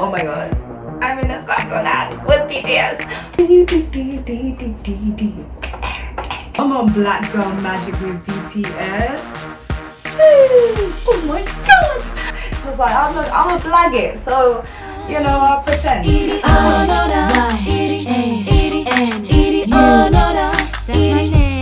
Oh my god. I'm in a Samsung ad with BTS. I'm on Black Girl Magic with BTS. Oh my god. So it's like, I'm a blag it, so you know, I'll pretend. That's my name.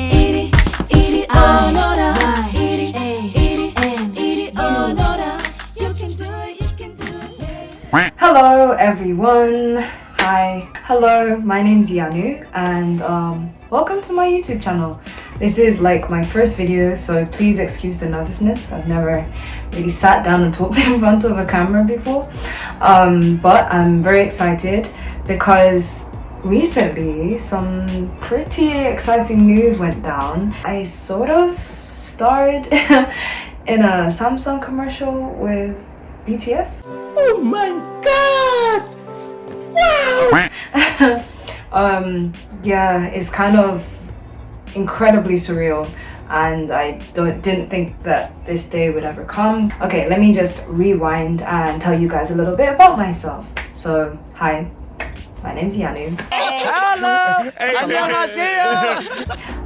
Hello everyone. Hi. Hello, my name's Yanu and welcome to my YouTube channel. This is like my first video, so please excuse the nervousness. I've never really sat down and talked in front of a camera before. But I'm very excited because recently some pretty exciting news went down. I sort of starred in a Samsung commercial with BTS. Oh my god! Wow! Yeah, it's kind of incredibly surreal and I didn't think that this day would ever come. Okay, let me just rewind and tell you guys a little bit about myself. So, hi, my name's Yanu. Hello!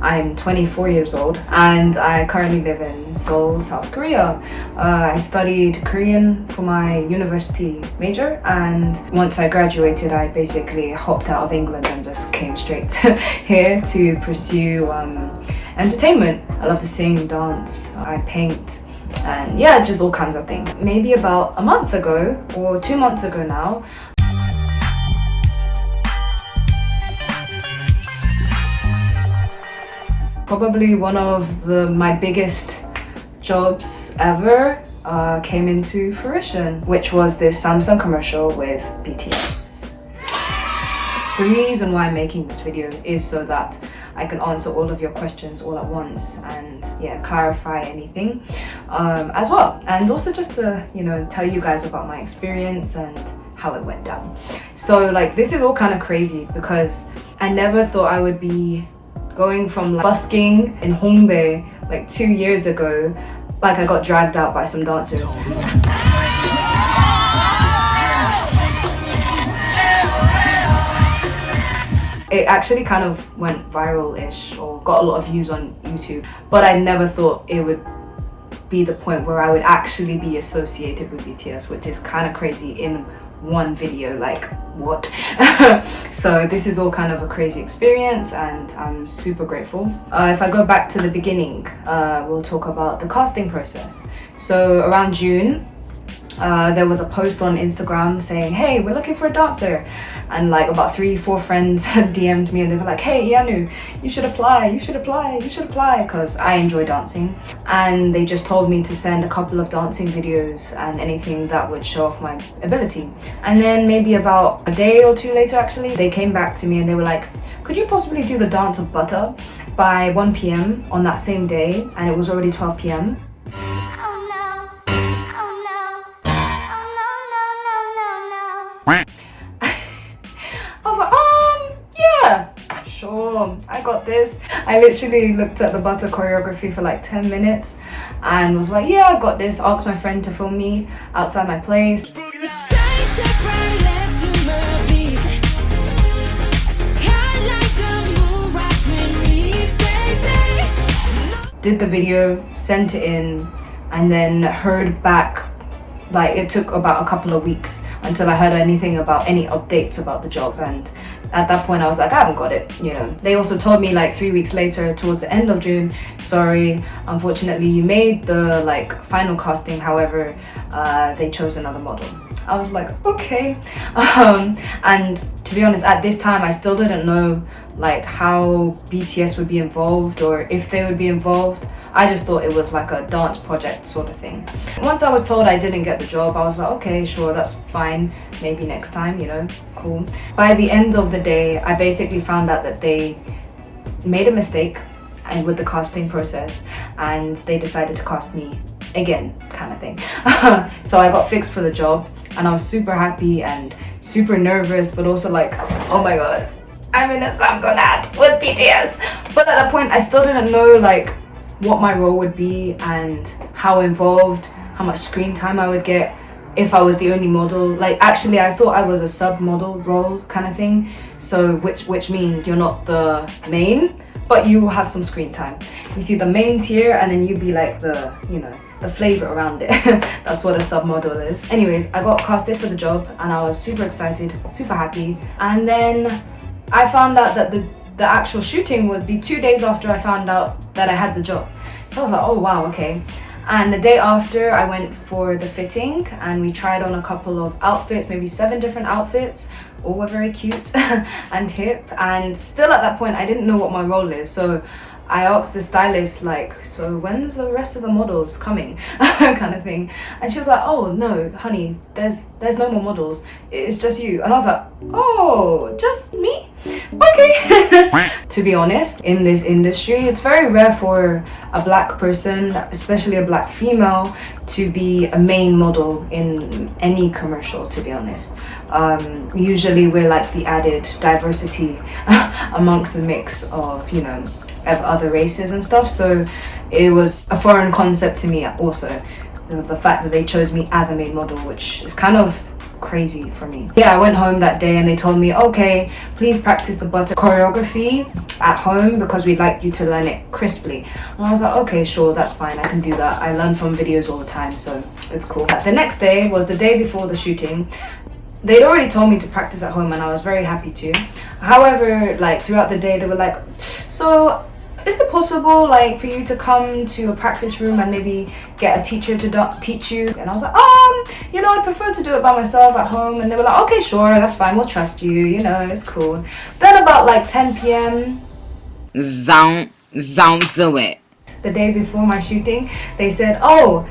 I'm 24 years old and I currently live in Seoul, South Korea. I studied Korean for my university major, and once I graduated I basically hopped out of England and just came straight here to pursue entertainment. I love to sing, dance, I paint, and yeah, just all kinds of things. Maybe about a month ago or 2 months ago now, probably one of my biggest jobs ever came into fruition, which was this Samsung commercial with BTS. The reason why I'm making this video is so that I can answer all of your questions all at once and yeah, clarify anything as well, and also just to, you know, tell you guys about my experience and how it went down. So like, this is all kind of crazy because I never thought I would be going from like busking in Hongdae like 2 years ago. Like, I got dragged out by some dancers. It actually kind of went viral-ish or got a lot of views on YouTube, but I never thought it would be the point where I would actually be associated with BTS, which is kind of crazy in one video. Like, what? So this is all kind of a crazy experience and I'm super grateful. If I go back to the beginning, we'll talk about the casting process. So around June, there was a post on Instagram saying, hey, we're looking for a dancer, and like about 3-4 friends DM'd me and they were like, hey Yanu, you should apply, because I enjoy dancing, and they just told me to send a couple of dancing videos and anything that would show off my ability. And then maybe about a day or two later, actually, they came back to me and they were like, could you possibly do the dance of Butter by 1 p.m. on that same day? And it was already 12 p.m. I was like, yeah, sure, I got this. I literally looked at the Butter choreography for like 10 minutes and was like, yeah, I got this. Asked my friend to film me outside my place. Did the video, sent it in, and then heard back. Like, it took about a couple of weeks until I heard anything about any updates about the job, and at that point I was like, I haven't got it, you know. They also told me like 3 weeks later, towards the end of June, sorry, unfortunately you made the like final casting, however they chose another model. I was like, okay. And to be honest, at this time I still didn't know like how BTS would be involved or if they would be involved. I just thought it was like a dance project sort of thing. Once I was told I didn't get the job, I was like, okay, sure, that's fine. Maybe next time, you know, cool. By the end of the day, I basically found out that they made a mistake and with the casting process, and they decided to cast me again, kind of thing. So I got fixed for the job and I was super happy and super nervous, but also like, oh my god, I'm in a Samsung ad with BTS. But at that point, I still didn't know like what my role would be and how involved, how much screen time I would get, if I was the only model. Like actually I thought I was a sub model role kind of thing, so which means you're not the main, but you will have some screen time. You see the mains here, and then you be like the, you know, the flavor around it. That's what a sub model is. Anyways, I got casted for the job and I was super excited, super happy. And then I found out that the actual shooting would be 2 days after I found out that I had the job. So I was like, oh wow, okay. And the day after I went for the fitting and we tried on a couple of outfits, maybe 7 different outfits. All were very cute and hip, and still at that point I didn't know what my role is. So I asked the stylist, like, so when's the rest of the models coming? kind of thing. And she was like, oh no honey, there's no more models, it's just you. And I was like, oh, just me? Okay. To be honest, in this industry it's very rare for a black person, especially a black female, to be a main model in any commercial, to be honest. Usually we're like the added diversity amongst the mix of, you know, of other races and stuff. So it was a foreign concept to me also, the fact that they chose me as a main model, which is kind of crazy for me. Yeah, I went home that day and they told me, okay, please practice the butter choreography at home because we'd like you to learn it crisply. And I was like, okay, sure, that's fine, I can do that. I learn from videos all the time, so it's cool. The next day was the day before the shooting. They'd already told me to practice at home and I was very happy to. However, like throughout the day they were like, so is it possible like for you to come to a practice room and maybe get a teacher to teach you? And I was like, you know, I'd prefer to do it by myself at home. And they were like, okay, sure, that's fine, we'll trust you, you know, it's cool. Then about like 10 p.m. Don't do it. The day before my shooting, they said, oh,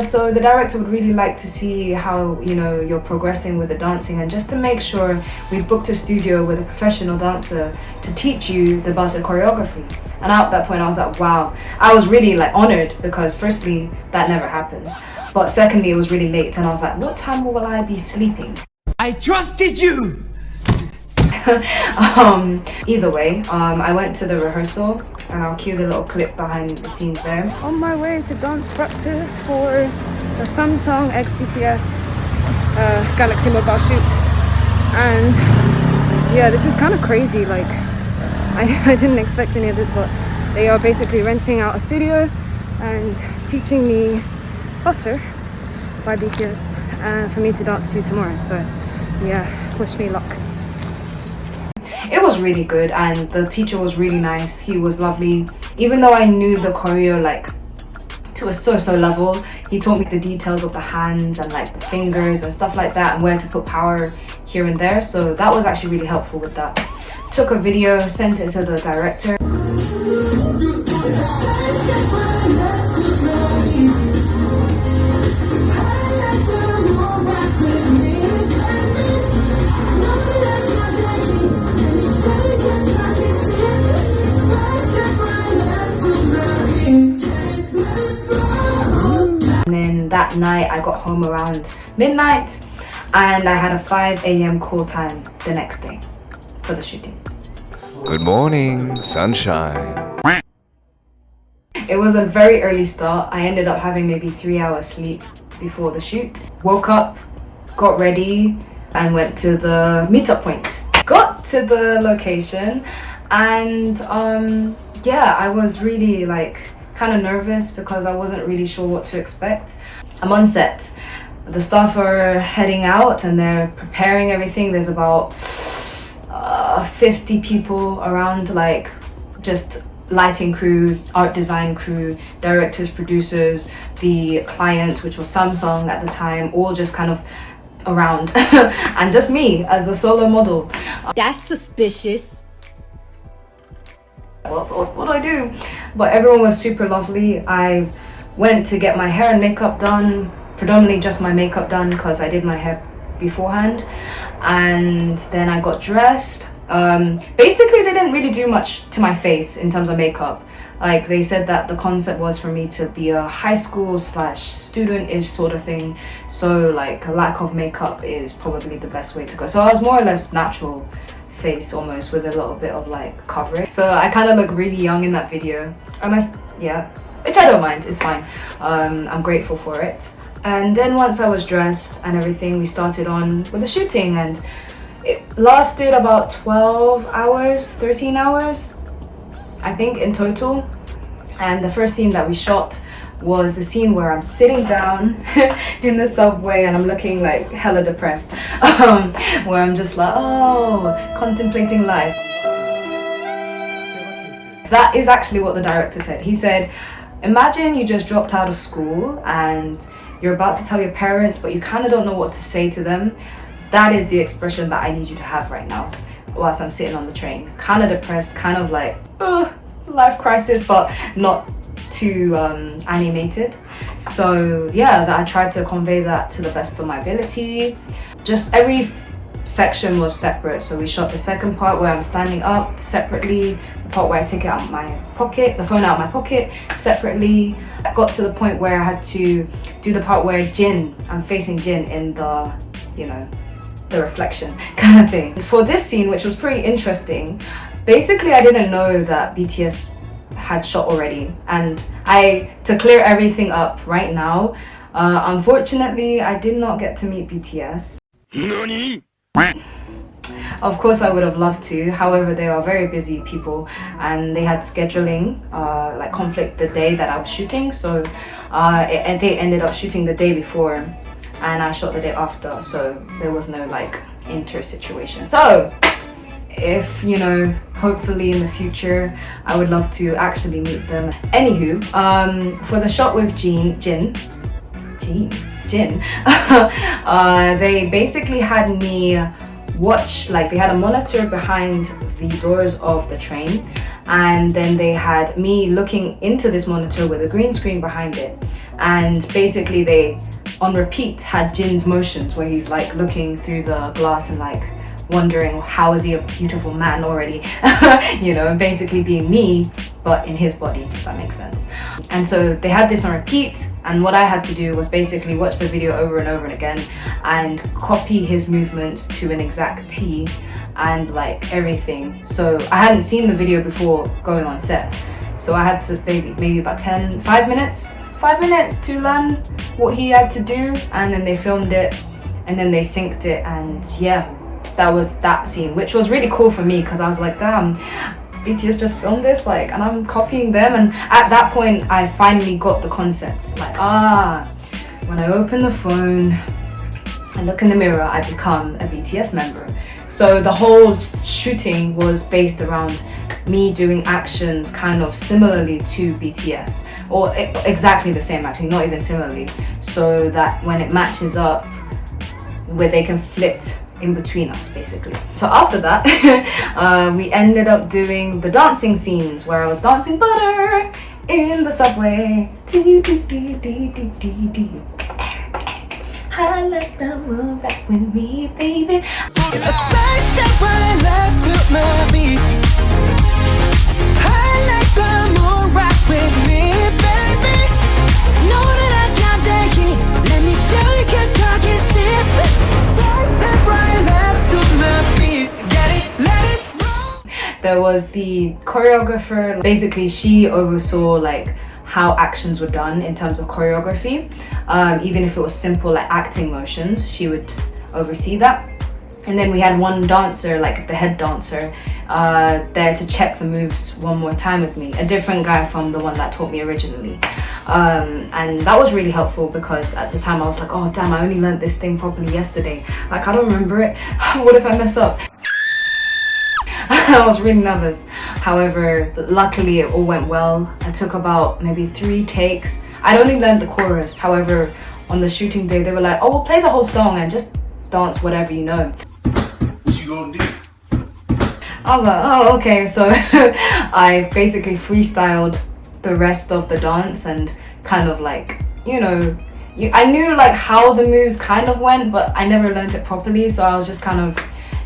so the director would really like to see how, you know, you're progressing with the dancing, and just to make sure, we booked a studio with a professional dancer to teach you the butter choreography. And at that point I was like, wow, I was really like honored, because firstly that never happens, but secondly it was really late and I was like, what time will I be sleeping? I trusted you! Either way, I went to the rehearsal and I'll cue the little clip behind the scenes there. On my way to dance practice for the Samsung X BTS Galaxy Mobile shoot. And yeah, this is kind of crazy, like I didn't expect any of this, but they are basically renting out a studio and teaching me Butter by BTS for me to dance to tomorrow. So yeah, wish me luck. It was really good and the teacher was really nice. He was lovely. Even though I knew the choreo like to a so level, he taught me the details of the hands and like the fingers and stuff like that, and where to put power here and there. So that was actually really helpful with that. Took a video, sent it to the director. That night I got home around midnight and I had a 5 a.m. call time the next day for the shooting. Good morning, sunshine. It was a very early start. I ended up having maybe 3 hours sleep before the shoot. Woke up, got ready and went to the meetup point. Got to the location and yeah, I was really like kind of nervous because I wasn't really sure what to expect. I'm on set. The staff are heading out and they're preparing everything. There's about 50 people around, like just lighting crew, art design crew, directors, producers, the client, which was Samsung at the time, all just kind of around and just me as the solo model. That's suspicious. What do I do? But everyone was super lovely. I went to get my hair and makeup done, predominantly just my makeup done because I did my hair beforehand, and then I got dressed. Basically they didn't really do much to my face in terms of makeup. Like they said that the concept was for me to be a high school / student-ish sort of thing, so like a lack of makeup is probably the best way to go. So I was more or less natural face almost with a little bit of like coverage, so I kind of look really young in that video, and yeah, which I don't mind, it's fine. I'm grateful for it. And then once I was dressed and everything, we started on with the shooting, and it lasted about 12 hours, 13 hours, I think in total. And the first scene that we shot was the scene where I'm sitting down in the subway and I'm looking like hella depressed, where I'm just like, oh, contemplating life. That is actually what the director said. He said, imagine you just dropped out of school and you're about to tell your parents, but you kind of don't know what to say to them. That is the expression that I need you to have right now whilst I'm sitting on the train. Kind of depressed, kind of like, life crisis, but not too animated. So yeah, that I tried to convey that to the best of my ability. Just every section was separate. So we shot the second part where I'm standing up separately, the part where I take it out of my pocket, the phone out of my pocket separately. I got to the point where I had to do the part where I'm facing Jin in the, you know, the reflection kind of thing. For this scene, which was pretty interesting, basically I didn't know that BTS had shot already, and to clear everything up right now, unfortunately I did not get to meet BTS. NANI? Of course I would have loved to, however they are very busy people and they had scheduling like conflict the day that I was shooting, so they ended up shooting the day before and I shot the day after, so there was no like inter situation. So if, you know, hopefully in the future I would love to actually meet them. Anywho, for the shot with Jin, they basically had me watch, like they had a monitor behind the doors of the train, and then they had me looking into this monitor with a green screen behind it, and basically they on repeat had Jin's motions where he's like looking through the glass and like wondering how is he a beautiful man already, you know, and basically being me but in his body, if that makes sense. And so they had this on repeat, and what I had to do was basically watch the video over and over and again and copy his movements to an exact T and like everything. So I hadn't seen the video before going on set, so I had to maybe about 5 minutes to learn what he had to do, and then they filmed it and then they synced it, and yeah, that was that scene, which was really cool for me because I was like, damn, BTS just filmed this, like, and I'm copying them. And at that point I finally got the concept, like, when I open the phone and look in the mirror I become a BTS member. So the whole shooting was based around me doing actions kind of similarly to BTS, or exactly the same actually, not even similarly, so that when it matches up where they can flit in between us basically. So after that we ended up doing the dancing scenes where I was dancing butter in the subway. I let the world rock with me, baby. A side step right left to my beat. I let the moon rock with me, baby. Know that I got that heat. Let me show you 'cause talking shit. Side step right left to my beat. Get it, let it roll. There was the choreographer. Basically she oversaw like how actions were done in terms of choreography, even if it was simple like acting motions, she would oversee that. And then we had one dancer, like the head dancer, there to check the moves one more time with me, a different guy from the one that taught me originally. And that was really helpful because at the time I was like, oh damn, I only learned this thing properly yesterday, like I don't remember it. What if I mess up? I was really nervous. However, luckily it all went well. I took about maybe 3 takes. I'd only learned the chorus. However, on the shooting day they were like, oh, we'll play the whole song and just dance whatever you know. What you gonna do? I was like, oh, okay. So I basically freestyled the rest of the dance and kind of like, you know, I knew like how the moves kind of went, but I never learned it properly. So I was just kind of,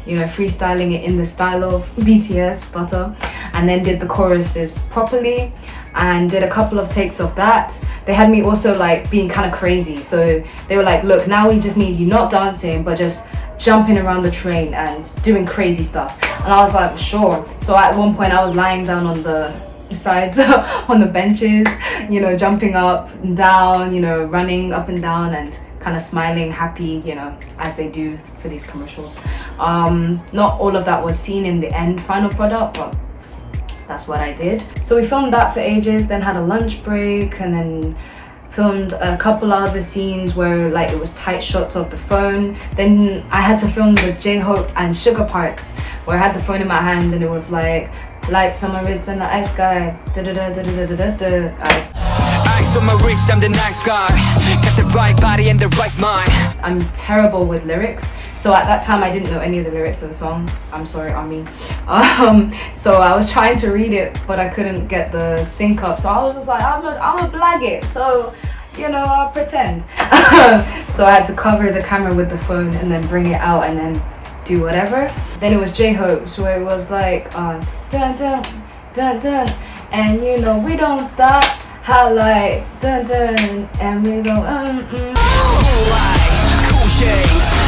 you know, freestyling it in the style of BTS, Butter, and then did the choruses properly and did a couple of takes of that. They had me also like being kind of crazy. So they were like, look, now we just need you not dancing, but just jumping around the train and doing crazy stuff. And I was like, sure. So at one point I was lying down on the sides on the benches, you know, jumping up and down, you know, running up and down and kind of smiling, happy, you know, as they do for these commercials. Not all of that was seen in the end final product, but that's what I did. So we filmed that for ages, then had a lunch break, and then filmed a couple other scenes where like it was tight shots of the phone. Then I had to film the J-Hope and Sugar parts where I had the phone in my hand and it was like lights on my wrist and the ice sky. Ice on my wrist, I'm the nice guy. Got the right body and the right mind. I'm terrible with lyrics. So at that time I didn't know any of the lyrics of the song. I'm sorry, Army. So I was trying to read it, but I couldn't get the sync up. So I was just like, I'm gonna blag it. So, you know, I'll pretend. So I had to cover the camera with the phone and then bring it out and then do whatever. Then it was J-Hope's where it was like, dun dun dun dun, and you know we don't stop. How like dun dun, and we go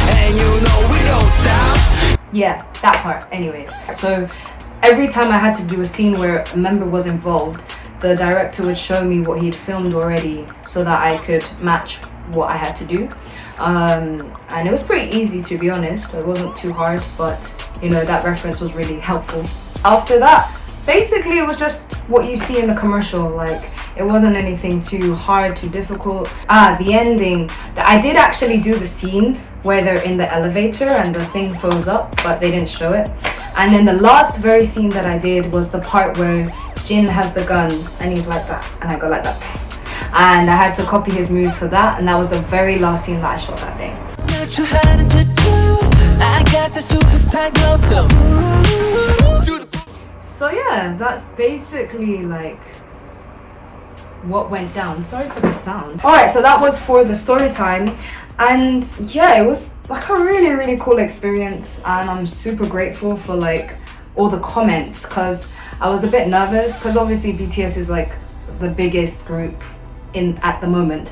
And you know we don't stop. Yeah, that part. Anyways, so every time I had to do a scene where a member was involved, the director would show me what he'd filmed already so that I could match what I had to do. And it was pretty easy, to be honest. It wasn't too hard, but you know, that reference was really helpful. After that, basically it was just what you see in the commercial. Like, it wasn't anything too hard, too difficult. The ending, I did actually do the scene where they're in the elevator and the thing folds up, but they didn't show it. And then the last very scene that I did was the part where Jin has the gun and he's like that, and I go like that. And I had to copy his moves for that, and that was the very last scene that I shot that day. So yeah, that's basically like what went down. Sorry for the sound. Alright, so that was for the story time, and yeah, it was like a really cool experience, and I'm super grateful for like all the comments, because I was a bit nervous because obviously BTS is like the biggest group at the moment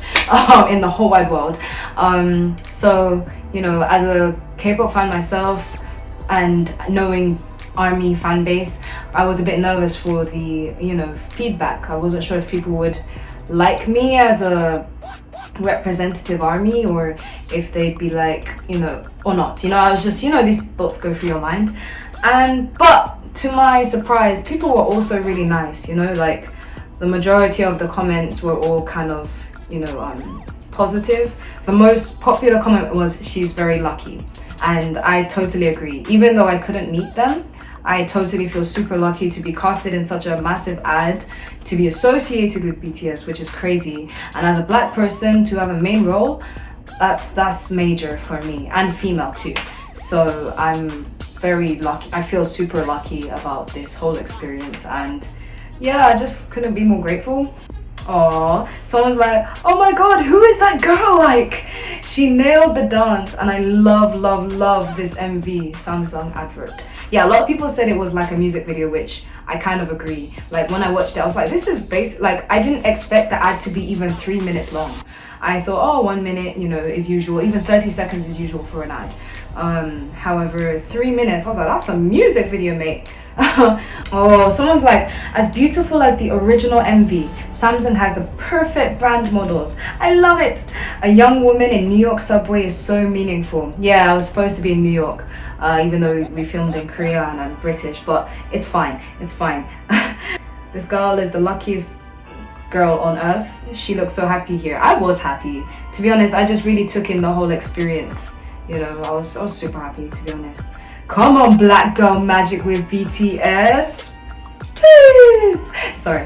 in the whole wide world. So you know, as a K-pop fan myself and knowing ARMY fan base, I was a bit nervous for the, you know, feedback. I wasn't sure if people would like me as a representative ARMY or if they'd be like, you know, or not. You know, I was just, you know, these thoughts go through your mind. But to my surprise, people were also really nice, you know, like the majority of the comments were all kind of, you know, positive. The most popular comment was, "She's very lucky." And I totally agree. Even though I couldn't meet them, I totally feel super lucky to be casted in such a massive ad, to be associated with BTS, which is crazy. And as a black person, to have a main role, that's major for me, and female too. So I'm very lucky. I feel super lucky about this whole experience, and yeah, I just couldn't be more grateful. Aww, someone's like, oh my god, who is that girl? Like, she nailed the dance, and I love this MV Samsung advert. Yeah, a lot of people said it was like a music video, which I kind of agree. Like, when I watched it, I was like, this is basic. Like, I didn't expect the ad to be even 3 minutes long. I thought, oh, 1 minute, you know, is usual. Even 30 seconds is usual for an ad. However, 3 minutes, I was like, that's a music video, mate. Oh, someone's like, as beautiful as the original MV, Samsung has the perfect brand models. I love it. A young woman in New York subway is so meaningful. Yeah, I was supposed to be in New York, even though we filmed in Korea and I'm British, but it's fine, it's fine. This girl is the luckiest girl on earth. She looks so happy here. I was happy. To be honest, I just really took in the whole experience. You know, I was super happy, to be honest. Come on, black girl magic with BTS. Jeez. Sorry.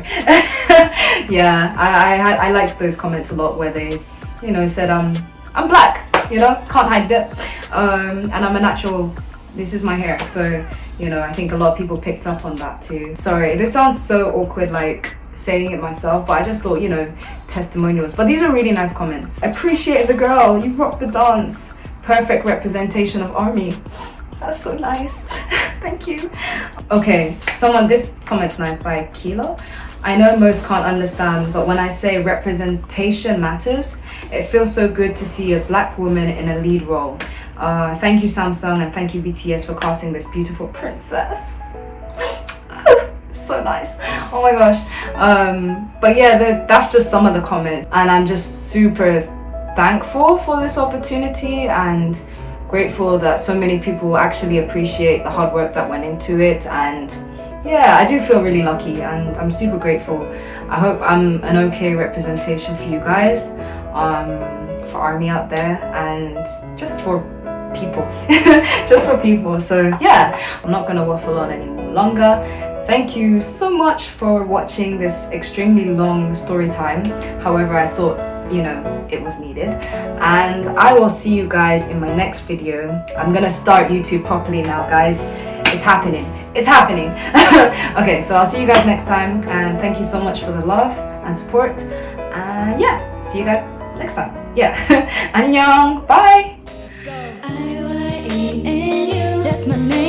Yeah, I liked those comments a lot where they, you know, said I'm black, you know, can't hide it. And I'm a natural, this is my hair. So, you know, I think a lot of people picked up on that too. Sorry, this sounds so awkward, like saying it myself, but I just thought, you know, testimonials. But these are really nice comments. Appreciate the girl, you rocked the dance. Perfect representation of ARMY. That's so nice. Thank you. Okay, this comment's nice by Kilo. I know most can't understand, but when I say representation matters, it feels so good to see a black woman in a lead role. Thank you, Samsung, and thank you, BTS, for casting this beautiful princess. so nice. Oh my gosh. But yeah, that's just some of the comments, and I'm just super thankful for this opportunity and grateful that so many people actually appreciate the hard work that went into it. And yeah, I do feel really lucky and I'm super grateful. I hope I'm an okay representation for you guys, for ARMY out there, and just for people. Just for people. So yeah, I'm not gonna waffle on any more longer. Thank you so much for watching this extremely long story time. However, I thought, you know, it was needed. And I will see you guys in my next video. I'm gonna start YouTube properly now, guys. It's happening. It's happening. Okay, so I'll see you guys next time, and thank you so much for the love and support. And yeah, see you guys next time. Yeah. 안녕. Bye. That's my name.